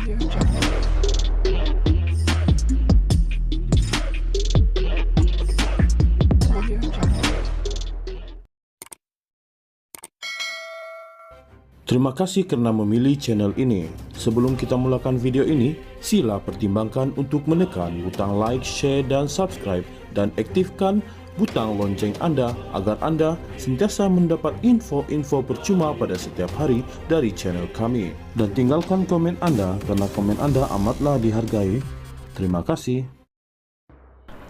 Terima kasih karena memilih channel ini. Sebelum kita mulakan video ini, sila pertimbangkan untuk menekan butang like, share, dan subscribe, dan aktifkan butang lonceng Anda agar Anda sentiasa mendapat info-info percuma pada setiap hari dari channel kami. Dan tinggalkan komen Anda karena komen Anda amatlah dihargai. Terima kasih.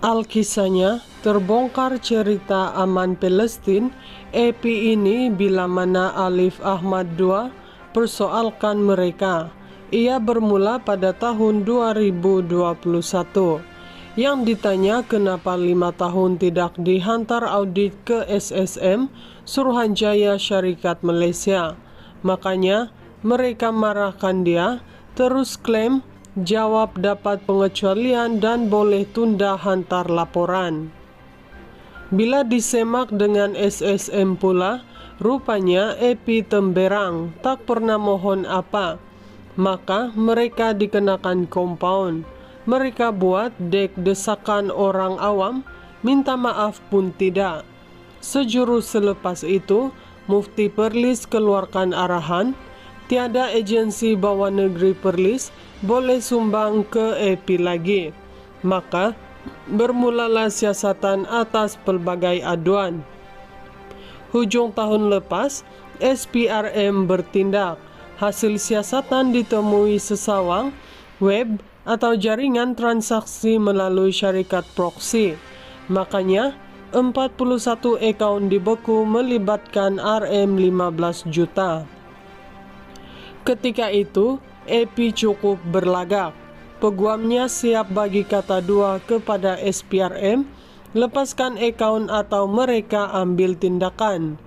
Alkisahnya, terbongkar cerita aman Palestina. EP ini bila mana Alif Ahmad II persoalkan mereka. Ia bermula pada tahun 2021. Yang ditanya kenapa 5 tahun tidak dihantar audit ke SSM, Suruhanjaya Syarikat Malaysia. Makanya mereka marahkan dia, terus klaim jawab dapat pengecualian dan boleh tunda hantar laporan. Bila disemak dengan SSM pula, rupanya EP temberang, tak pernah mohon apa. Maka mereka dikenakan kompaun. Mereka buat dek desakan orang awam, minta maaf pun tidak. Sejurus selepas itu, Mufti Perlis keluarkan arahan, tiada agensi bawah negeri Perlis boleh sumbang ke EP lagi. Maka bermulalah siasatan atas pelbagai aduan. Hujung tahun lepas, SPRM bertindak. Hasil siasatan ditemui sesawang web atau jaringan transaksi melalui syarikat proksi. Makanya 41 akaun dibeku melibatkan RM15 juta. Ketika itu, EP cukup berlagak. Peguamnya siap bagi kata dua kepada SPRM, lepaskan akaun atau mereka ambil tindakan.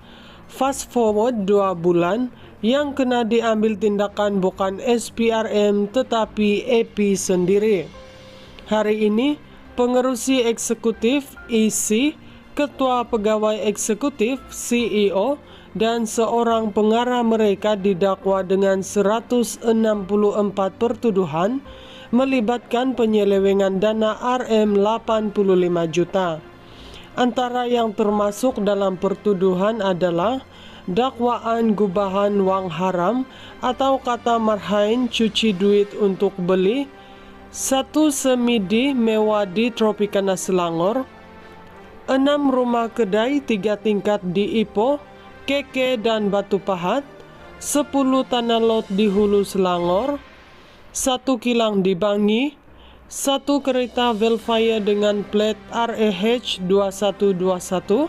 Fast forward 2 bulan, yang kena diambil tindakan bukan SPRM tetapi EP sendiri. Hari ini, pengerusi eksekutif EC, ketua pegawai eksekutif CEO, dan seorang pengarah mereka didakwa dengan 164 pertuduhan melibatkan penyelewengan dana RM85 juta. Antara yang termasuk dalam pertuduhan adalah dakwaan gubahan wang haram atau kata marhain cuci duit untuk beli 1 semidi mewah di Tropicana Selangor, 6 rumah kedai 3 tingkat di Ipoh, Keke dan Batu Pahat, 10 tanah lot di Hulu Selangor, 1 kilang di Bangi, 1 kereta Velfire dengan plat REH 2121,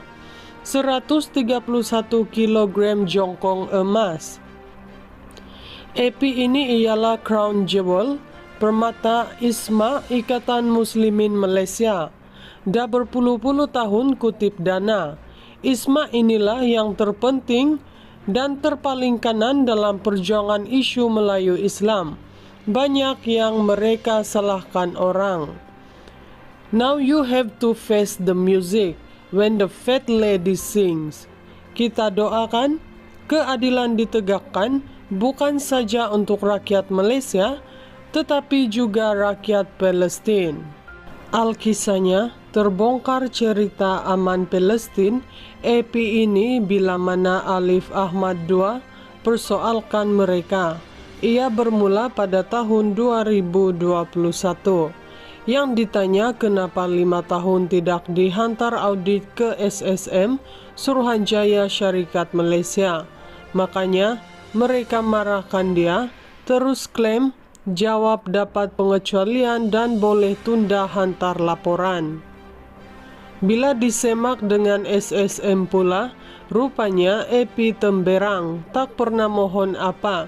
131 kg jongkong emas. EP ini ialah crown jewel, permata ISMA Ikatan Muslimin Malaysia. Dah berpuluh-puluh tahun kutip dana. ISMA inilah yang terpenting dan terpaling kanan dalam perjuangan isu Melayu Islam. Banyak yang mereka salahkan orang. Now you have to face the music when the fat lady sings. Kita doakan keadilan ditegakkan bukan saja untuk rakyat Malaysia, tetapi juga rakyat Palestin. Alkisahnya, terbongkar cerita aman Palestin. EP ini bila mana Alif Ahmad II persoalkan mereka. Ia bermula pada tahun 2021. Yang ditanya kenapa 5 tahun tidak dihantar audit ke SSM, Suruhanjaya Syarikat Malaysia. Makanya mereka marahkan dia, terus klaim jawab dapat pengecualian dan boleh tunda hantar laporan. Bila disemak dengan SSM pula, rupanya EP temberang, tak pernah mohon apa.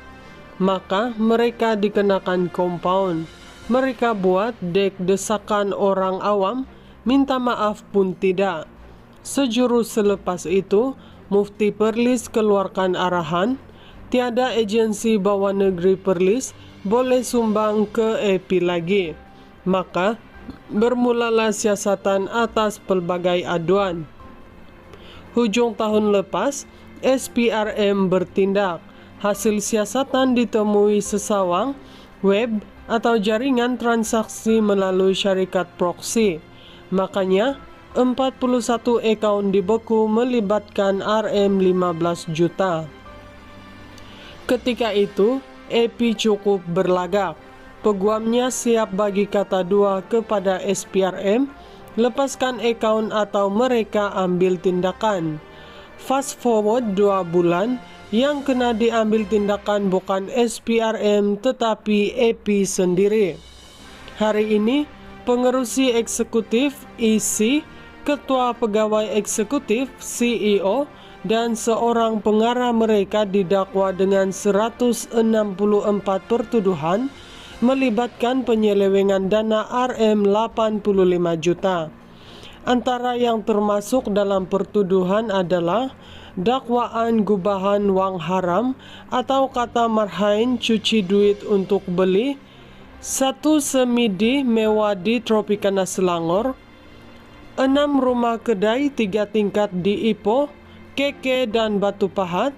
Maka mereka dikenakan kompaun. Mereka buat dek desakan orang awam, minta maaf pun tidak. Sejurus selepas itu, Mufti Perlis keluarkan arahan, tiada agensi bawah negeri Perlis boleh sumbang ke EP lagi. Maka bermulalah siasatan atas pelbagai aduan. Hujung tahun lepas, SPRM bertindak. Hasil siasatan ditemui sesawang web, atau jaringan transaksi melalui syarikat proxy. Makanya, 41 akun dibeku melibatkan Rm15 juta. Ketika itu, EP cukup berlagak. Peguamnya siap bagi kata dua kepada SPRM, lepaskan akun atau mereka ambil tindakan. Fast forward 2 bulan, yang kena diambil tindakan bukan SPRM tetapi EP sendiri. Hari ini, pengerusi eksekutif EC, ketua pegawai eksekutif CEO, dan seorang pengarah mereka didakwa dengan 164 pertuduhan melibatkan penyelewengan dana Rm85 juta. Antara yang termasuk dalam pertuduhan adalah dakwaan gubahan wang haram atau kata marhain cuci duit untuk beli 1 semidi mewah di Tropicana Selangor, 6 rumah kedai 3 tingkat di Ipoh, Keke dan Batu Pahat,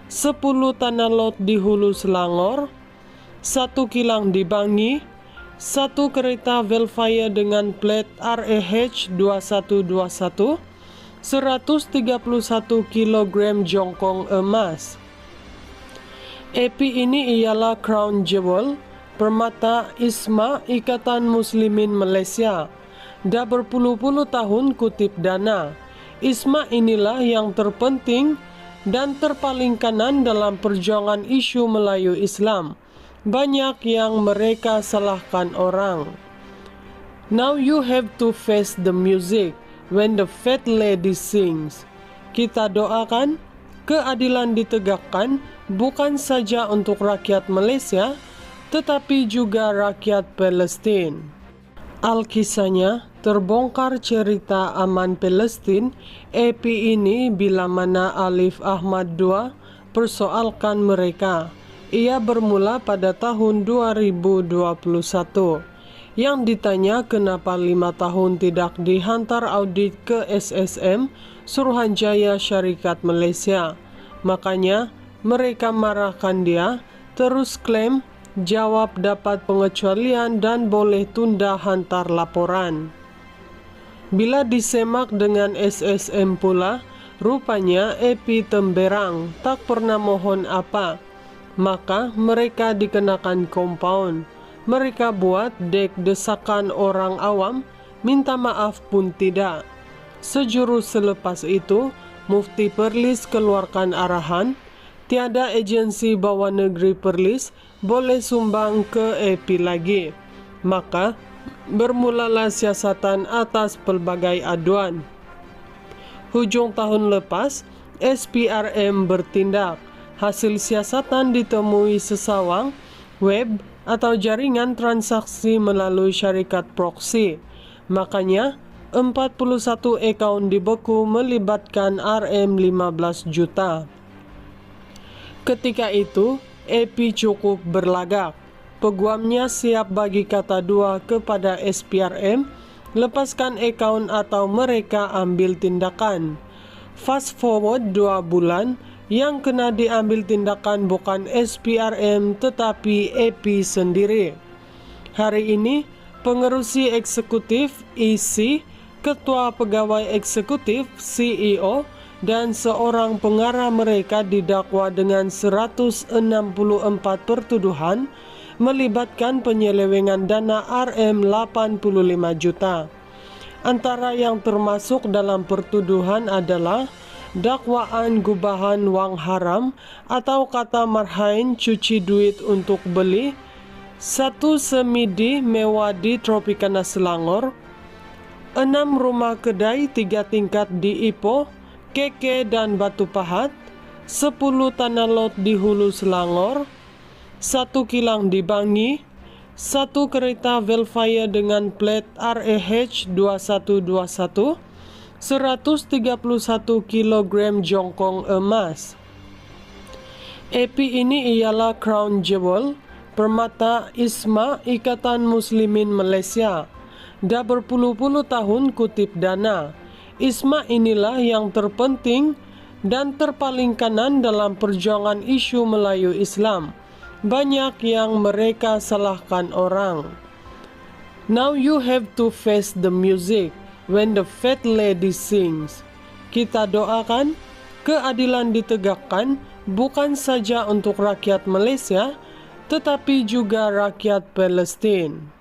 10 tanah lot di Hulu Selangor, 1 kilang di Bangi, 1 kereta Velfire dengan plat REH 2121, 131 kg jongkong emas. EP ini ialah crown jewel, permata ISMA Ikatan Muslimin Malaysia. Dah berpuluh-puluh tahun kutip dana. ISMA inilah yang terpenting dan terpaling kanan dalam perjuangan isu Melayu Islam. Banyak yang mereka salahkan orang. Now you have to face the music when the fat lady sings. Kita doakan keadilan ditegakkan bukan saja untuk rakyat Malaysia, tetapi juga rakyat Palestin. Alkisahnya, terbongkar cerita aman Palestin, EP ini bila mana Alif Ahmad II persoalkan mereka. Ia bermula pada tahun 2021. Yang ditanya kenapa 5 tahun tidak dihantar audit ke SSM, Suruhanjaya Syarikat Malaysia. Makanya mereka marahkan dia, terus klaim jawab dapat pengecualian dan boleh tunda hantar laporan. Bila disemak dengan SSM pula, rupanya EP temberang, tak pernah mohon apa. Maka mereka dikenakan kompaun. Mereka buat dek desakan orang awam, minta maaf pun tidak. Sejurus selepas itu, Mufti Perlis keluarkan arahan, tiada agensi bawah negeri Perlis boleh sumbang ke EP lagi. Maka, bermulalah siasatan atas pelbagai aduan. Hujung tahun lepas, SPRM bertindak. Hasil siasatan ditemui sesawang, web, atau jaringan transaksi melalui syarikat proxy. Makanya, 41 akun dibeku melibatkan Rm15 juta. Ketika itu, EP cukup berlagak. Peguamnya siap bagi kata dua kepada SPRM, lepaskan akun atau mereka ambil tindakan. Fast forward 2 bulan, yang kena diambil tindakan bukan SPRM tetapi EP sendiri. Hari ini, pengerusi eksekutif EC, ketua pegawai eksekutif CEO, dan seorang pengarah mereka didakwa dengan 164 pertuduhan melibatkan penyelewengan dana Rm85 juta. Antara yang termasuk dalam pertuduhan adalah dakwaan gubahan wang haram atau kata marhain cuci duit untuk beli 1 semidi mewah di Tropicana Selangor, 6 rumah kedai 3 tingkat di Ipoh, Keke dan Batu Pahat, 10 tanah lot di Hulu Selangor, 1 kilang di Bangi, 1 kereta Velfire dengan plat REH 2121, 131 kg jongkong emas. EP ini ialah crown jewel, permata ISMA Ikatan Muslimin Malaysia. Dah berpuluh-puluh tahun kutip dana. ISMA inilah yang terpenting dan terpaling kanan dalam perjuangan isu Melayu Islam. Banyak yang mereka salahkan orang. Now you have to face the music when the fat lady sings. Kita doakan keadilan ditegakkan bukan saja untuk rakyat Malaysia, tetapi juga rakyat Palestin.